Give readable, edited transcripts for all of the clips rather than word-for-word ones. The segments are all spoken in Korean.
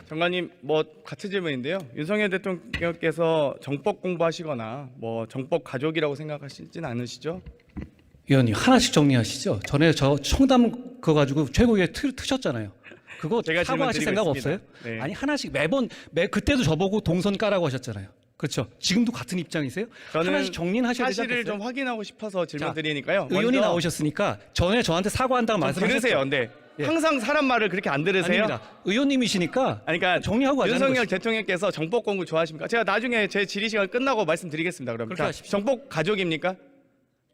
장관님, 뭐 같은 질문인데요. 윤석열 대통령께서 정법 공부하시거나 뭐 정법 가족이라고 생각하시진 않으시죠? 위원님 하나씩 정리하시죠. 전에 저 청담 그거 가지고 최고위에 트셨잖아요. 그거 제가 사과하실 생각 질문드리고 없어요? 있습니다. 네. 아니 하나씩 매번 그때도 저보고 동선 까라고 하셨잖아요. 그렇죠? 지금도 같은 입장이세요? 저는 하나씩 정리는 하셔야 되지 사실을 않겠어요? 좀 확인하고 싶어서 질문 드리니까요. 의원이 나오셨으니까 전에 저한테 사과한다고 말씀하셨죠. 들으세요. 근데 예. 항상 사람 말을 그렇게 안 들으세요? 아닙니다. 의원님이시니까 아니, 그러니까 정리하고 가자는 윤석열 것이죠. 대통령께서 정법 공부 좋아하십니까? 제가 나중에 제 질의 시간 끝나고 말씀드리겠습니다. 그럼 그렇게 하십시오. 정법 가족입니까?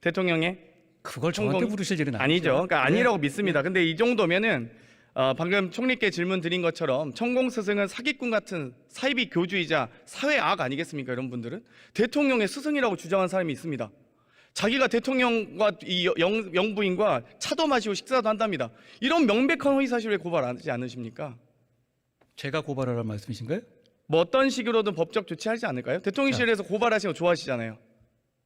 대통령의? 그걸 저한테 성공- 물으실 일은 아니죠. 그러니까 네. 아니라고 믿습니다. 근데 이 정도면은 방금 총리께 질문 드린 것처럼 천공 스승은 사기꾼 같은 사이비 교주이자 사회 악 아니겠습니까? 이런 분들은 대통령의 스승이라고 주장한 사람이 있습니다. 자기가 대통령과 이 영부인과 차도 마시고 식사도 한답니다. 이런 명백한 허위 사실을 고발하지 않으십니까? 제가 고발하라는 말씀이신가요? 뭐 어떤 식으로든 법적 조치하지 않을까요? 대통령실에서 고발하시는 거 좋아하시잖아요.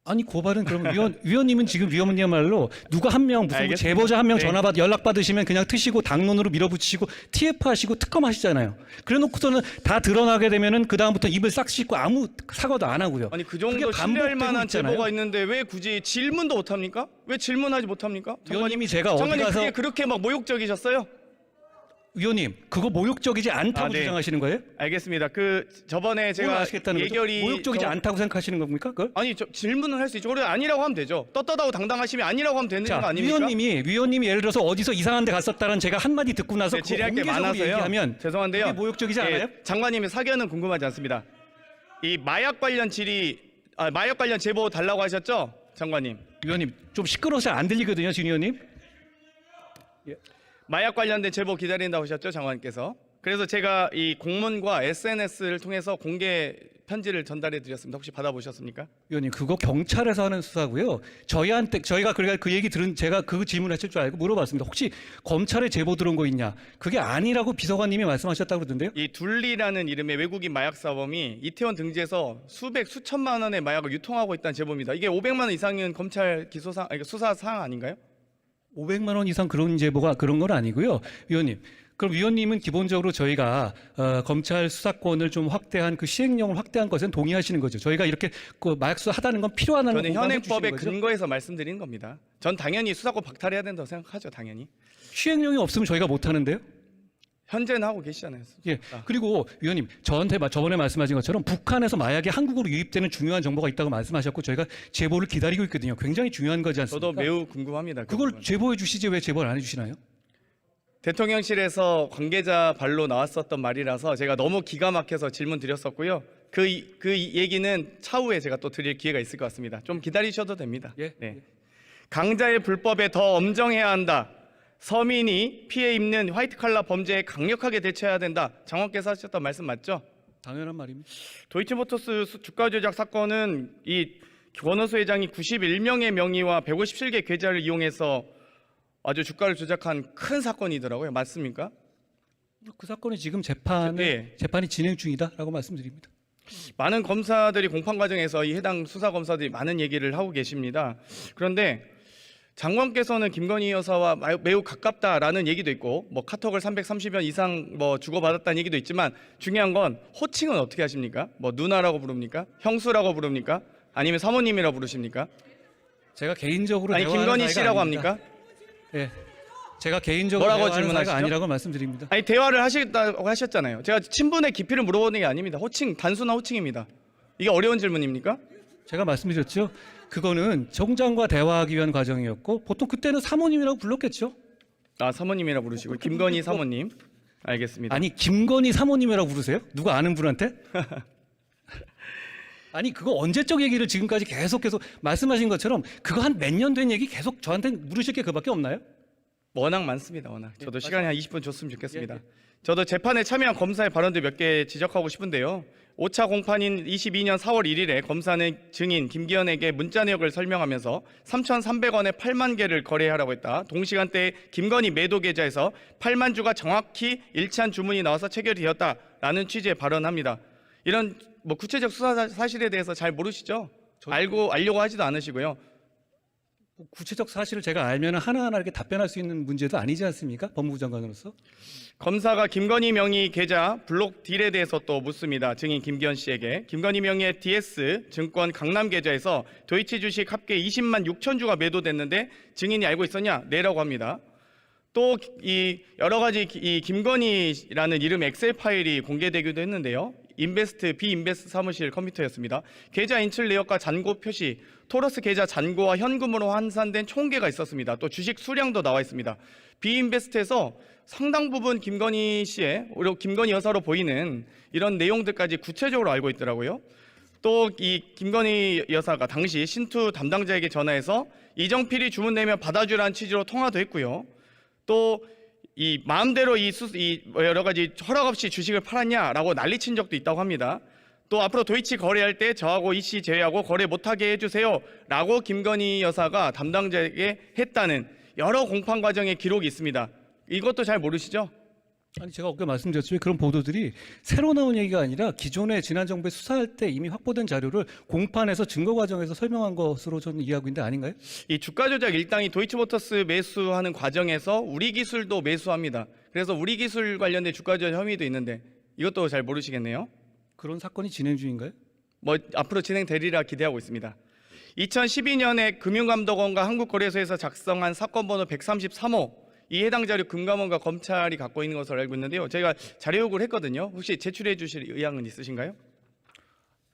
아니 고발은 그럼 위원님은 지금 위원님이야말로 누가 한 명 무슨 뭐 알겠습니다. 제보자 한 명 네. 전화 연락 받으시면 그냥 트시고 당론으로 밀어붙이시고 TF 하시고 특검 하시잖아요. 그래놓고서는 다 드러나게 되면은 그 다음부터 입을 싹 씻고 아무 사과도 안 하고요. 아니 그 그게 정도 신뢰할 반복되고 만한 있잖아요. 제보가 있는데 왜 굳이 질문도 못합니까? 왜 질문하지 못합니까? 위원님이 제가 어디 장관님 가서 그게 그렇게 막 모욕적이셨어요? 위원님 그거 모욕적이지 않다고 아, 네. 주장하시는 거예요? 알겠습니다. 그 저번에 뭘 제가 아시겠다는 거죠? 예결위 모욕적이지 않다고 생각하시는 겁니까? 그걸? 아니 질문은 할 수 있죠. 그래 아니라고 하면 되죠. 떳떳하고 당당하시면 아니라고 하면 되는 거 자, 아닙니까? 위원님이 예를 들어서 어디서 이상한 데 갔었다는 제가 한마디 듣고 나서 네, 그거 질의할 게 공개적으로 많아서요. 얘기하면 죄송한데요. 그게 모욕적이지 예, 않아요? 장관님의 사견은 궁금하지 않습니다. 이 마약 관련 마약 관련 제보 달라고 하셨죠, 장관님? 위원님 좀 시끄러워서 안 들리거든요, 진 의원님. 마약 관련된 제보 기다린다고 하셨죠, 장관님께서. 그래서 제가 이 공문과 SNS를 통해서 공개 편지를 전달해 드렸습니다. 혹시 받아보셨습니까? 위원님 그거 경찰에서 하는 수사고요. 저희가 그 얘기 들은 제가 그 질문하실 줄 알고 물어봤습니다. 혹시 검찰에 제보 들어온 거 있냐? 그게 아니라고 비서관님이 말씀하셨다고 그러던데요. 이 둘리라는 이름의 외국인 마약 사범이 이태원 등지에서 수천만 원의 마약을 유통하고 있다는 제보입니다. 이게 500만 원 이상은 검찰 수사 사항 아닌가요? 500만 원 이상 그런 제보가 그런 건 아니고요. 위원님. 그럼 위원님은 기본적으로 저희가 검찰 수사권을 좀 확대한 그 시행령을 확대한 것은 동의하시는 거죠. 저희가 이렇게 그 마약 수사 하다는 건 필요하다는 저는 공감해 현행법에 주시는 거죠? 근거해서 말씀드리는 겁니다. 전 당연히 수사권 박탈해야 된다고 생각하죠, 당연히. 시행령이 없으면 저희가 못 하는데요. 현재는 하고 계시잖아요. 예. 그리고 위원님 저한테 저번에 말씀하신 것처럼 북한에서 마약이 한국으로 유입되는 중요한 정보가 있다고 말씀하셨고 저희가 제보를 기다리고 있거든요. 굉장히 중요한 거지 않습니까? 저도 매우 궁금합니다. 그 그걸 부분. 제보해 주시지 왜 제보를 안 해주시나요? 대통령실에서 관계자 발로 나왔었던 말이라서 제가 너무 기가 막혀서 질문 드렸었고요. 그 얘기는 차후에 제가 또 드릴 기회가 있을 것 같습니다. 좀 기다리셔도 됩니다. 예. 네. 강자의 불법에 더 엄정해야 한다. 서민이 피해 입는 화이트 칼라 범죄에 강력하게 대처해야 된다. 장관께서 하셨던 말씀 맞죠? 당연한 말입니다. 도이치모터스 주가 조작 사건은 이 권오수 회장이 91명의 명의와 157개 계좌를 이용해서 아주 주가를 조작한 큰 사건이더라고요. 맞습니까? 그 사건이 지금 네. 재판이 진행 중이다라고 말씀드립니다. 많은 검사들이 공판 과정에서 이 해당 수사 검사들이 많은 얘기를 하고 계십니다. 그런데 장관께서는 김건희 여사와 매우 가깝다라는 얘기도 있고 뭐 카톡을 330여 이상 뭐 주고받았다는 얘기도 있지만 중요한 건 호칭은 어떻게 하십니까? 뭐 누나라고 부릅니까? 형수라고 부릅니까? 아니면 사모님이라고 부르십니까? 제가 개인적으로 아니 대화하는 김건희 사이가 씨라고 아닙니다. 합니까? 예. 제가 개인적으로 뭐라고 대화하는 사이가 질문하시죠? 아니라고 말씀드립니다. 아니 대화를 하시겠다고 하셨잖아요. 제가 친분의 깊이를 물어보는 게 아닙니다. 호칭 단순한 호칭입니다. 이게 어려운 질문입니까? 제가 말씀드렸죠. 그거는 총장과 대화하기 위한 과정이었고 보통 그때는 사모님이라고 불렀겠죠. 아 사모님이라 부르시고 김건희 사모님. 알겠습니다. 아니 김건희 사모님이라고 부르세요? 누가 아는 분한테? 아니 그거 언제적 얘기를 지금까지 계속 말씀하신 것처럼 그거 한 몇 년 된 얘기 계속 저한테 물으실 게 그밖에 없나요? 워낙 많습니다. 워낙. 저도 예, 시간이 한 20분 줬으면 좋겠습니다. 예. 저도 재판에 참여한 검사의 발언들 몇 개 지적하고 싶은데요. 5차 공판인 22년 4월 1일에 검사는 증인 김기현에게 문자 내역을 설명하면서 3,300원에 8만 개를 거래하라고 했다. 동시간대에 김건희 매도 계좌에서 8만 주가 정확히 일치한 주문이 나와서 체결이 되었다라는 취지의 발언합니다. 이런 뭐 구체적 수사 사실에 대해서 잘 모르시죠? 알려고 하지도 않으시고요. 구체적 사실을 제가 알면 하나하나 이렇게 답변할 수 있는 문제도 아니지 않습니까? 법무부 장관으로서. 검사가 김건희 명의 계좌 블록 딜에 대해서 또 묻습니다. 증인 김기현 씨에게. 김건희 명의의 DS 증권 강남 계좌에서 도이치 주식 합계 20만 6천 주가 매도됐는데 증인이 알고 있었냐? 네라고 합니다. 또 이 여러 가지 이 김건희라는 이름 엑셀 파일이 공개되기도 했는데요. 비인베스트 사무실 컴퓨터였습니다. 계좌 인출 내역과 잔고 표시, 토러스 계좌 잔고와 현금으로 환산된 총계가 있었습니다. 또 주식 수량도 나와 있습니다. 비인베스트에서 상당 부분 김건희 씨의, 김건희 여사로 보이는 이런 내용들까지 구체적으로 알고 있더라고요. 또 이 김건희 여사가 당시 신투 담당자에게 전화해서 이정필이 주문 내면 받아주라는 취지로 통화도 했고요. 또 이 마음대로 이 여러 가지 허락 없이 주식을 팔았냐라고 난리친 적도 있다고 합니다. 또 앞으로 도이치 거래할 때 저하고 이 씨 제외하고 거래 못하게 해주세요라고 김건희 여사가 담당자에게 했다는 여러 공판 과정의 기록이 있습니다. 이것도 잘 모르시죠? 아니 제가 아까 말씀드렸지만 그런 보도들이 새로 나온 얘기가 아니라 기존에 지난 정부에 수사할 때 이미 확보된 자료를 공판에서 증거 과정에서 설명한 것으로 저는 이해하고 있는데 아닌가요? 이 주가 조작 일당이 도이치모터스 매수하는 과정에서 우리 기술도 매수합니다. 그래서 우리 기술 관련된 주가 조작 혐의도 있는데 이것도 잘 모르시겠네요. 그런 사건이 진행 중인가요? 뭐 앞으로 진행되리라 기대하고 있습니다. 2012년에 금융감독원과 한국거래소에서 작성한 사건 번호 133호 이 해당 자료 금감원과 검찰이 갖고 있는 것으로 알고 있는데요. 제가 자료 요구를 했거든요. 혹시 제출해 주실 의향은 있으신가요?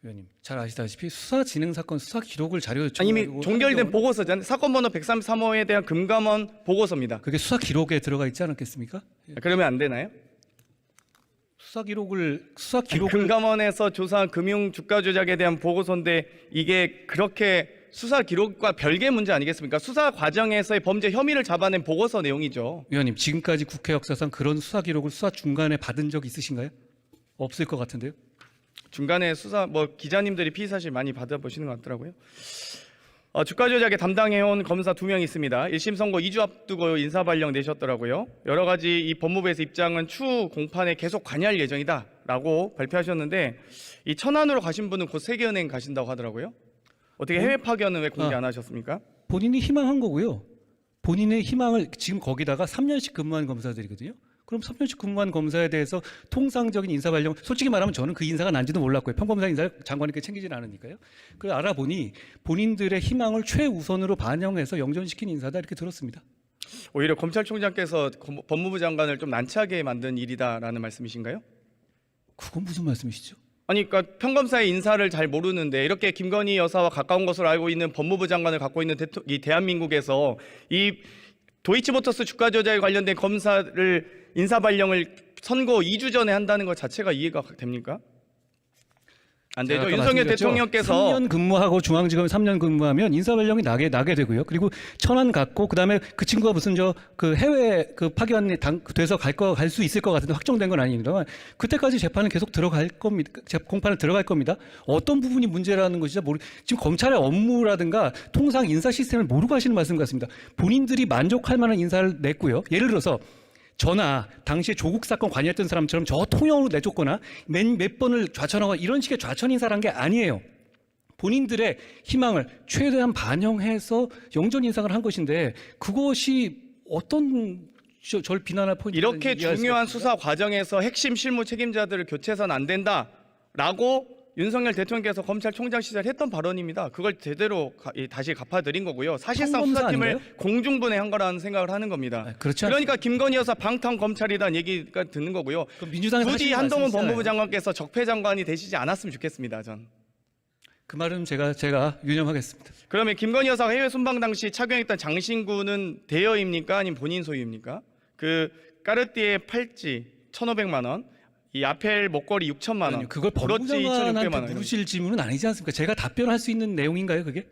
위원님 잘 아시다시피 수사 진행 사건 수사 기록을 자료 아니, 이미 종결된 보고서잖아요. 사건 번호 133호에 대한 금감원 보고서입니다. 그게 수사 기록에 들어가 있지 않았겠습니까? 그러면 안 되나요? 수사 기록을 금감원에서 조사한 금융 주가 조작에 대한 보고서인데 이게 그렇게 수사 기록과 별개 문제 아니겠습니까? 수사 과정에서의 범죄 혐의를 잡아낸 보고서 내용이죠. 위원님 지금까지 국회 역사상 그런 수사 기록을 수사 중간에 받은 적 있으신가요? 없을 것 같은데요. 중간에 수사 기자님들이 피의 사실 많이 받아보시는 것 같더라고요. 주가 조작에 담당해온 검사 2명 있습니다. 1심 선고 2주 앞두고 인사 발령 내셨더라고요. 여러 가지 이 법무부에서 입장은 추후 공판에 계속 관여할 예정이다라고 발표하셨는데 이 천안으로 가신 분은 곧 세계은행 가신다고 하더라고요. 어떻게 해외 파견은 왜 공개 안 하셨습니까? 본인이 희망한 거고요. 본인의 희망을 지금 거기다가 3년씩 근무한 검사들이거든요. 그럼 3년씩 근무한 검사에 대해서 통상적인 인사 발령, 솔직히 말하면 저는 그 인사가 난지도 몰랐고요. 평검사 인사를 장관님께 챙기지는 않으니까요. 그걸 알아보니 본인들의 희망을 최우선으로 반영해서 영전시킨 인사다 이렇게 들었습니다. 오히려 검찰총장께서 법무부 장관을 좀 난처하게 만든 일이다라는 말씀이신가요? 그건 무슨 말씀이시죠? 아니, 그러니까 평검사의 인사를 잘 모르는데 이렇게 김건희 여사와 가까운 것으로 알고 있는 법무부 장관을 갖고 있는 이 대한민국에서 이 도이치모터스 주가 조작에 관련된 검사를 인사 발령을 선고 2주 전에 한다는 것 자체가 이해가 됩니까? 안 되죠. 윤석열 대통령께서 3년 근무하고 중앙지검에 3년 근무하면 인사 발령이 나게 되고요. 그리고 천안 갔고 그다음에 그 친구가 무슨 그 해외 그 파견이 돼서 갈 수 있을 것 같은데 확정된 건 아닙니다만 그때까지 재판은 계속 들어갈 겁니다. 공판을 들어갈 겁니다. 어떤 부분이 문제라는 것이죠. 지금 검찰의 업무라든가 통상 인사 시스템을 모르고 하시는 말씀 같습니다. 본인들이 만족할 만한 인사를 냈고요. 예를 들어서 저나 당시에 조국 사건 관여했던 사람처럼 저 통영으로 내줬거나 몇 번을 좌천하고 이런 식의 좌천 인사란 게 아니에요. 본인들의 희망을 최대한 반영해서 영전 인상을 한 것인데 그것이 어떤 절 비난할 포인트인지 이렇게 중요한 수사 과정에서 핵심 실무 책임자들을 교체해서는 안 된다라고 윤석열 대통령께서 검찰총장 시절 했던 발언입니다. 그걸 제대로 다시 갚아드린 거고요. 사실상 수사팀을 아닌가요? 공중분해한 거라는 생각을 하는 겁니다. 그렇지 그러니까 김건희 여사 방탄 검찰이라는 얘기가 듣는 거고요. 민주당이 굳이 한동훈 법무부 장관께서 적폐 장관이 되시지 않았으면 좋겠습니다. 전. 그 말은 제가 유념하겠습니다. 그러면 김건희 여사가 해외 순방 당시 착용했던 장신구는 대여입니까? 아니면 본인 소유입니까? 그 까르띠에 팔찌 1,500만 원, 이 아펠 목걸이 6천만 원, 그걸 법무부 장관한테 물으실 질문은 아니지 않습니까? 제가 답변할 수 있는 내용인가요, 그게?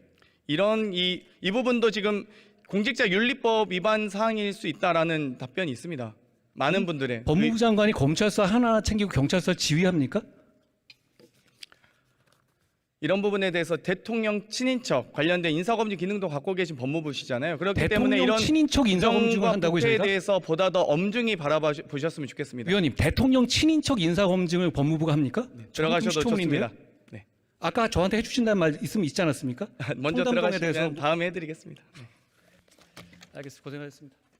이런 이 부분도 지금 공직자윤리법 위반 사항일 수 있다라는 답변이 있습니다. 많은 분들의 법무부 장관이 검찰서 하나 챙기고 경찰서 지휘합니까? 이런 부분에 대해서 대통령 친인척 관련된 인사검증 기능도 갖고 계신 법무부시잖아요. 그렇기 때문에 이런 친인척 인사검증을 한다고요, 국회에 저희가? 대해서 보다 더 엄중히 바라보셨으면 좋겠습니다. 위원님, 대통령 친인척 인사검증을 법무부가 합니까? 들어가셔도 좋습니다. 네. 아까 저한테 해주신다는 말 있지 않았습니까? 먼저 들어가시면 다음에 해드리겠습니다. 네. 알겠습니다. 고생하셨습니다.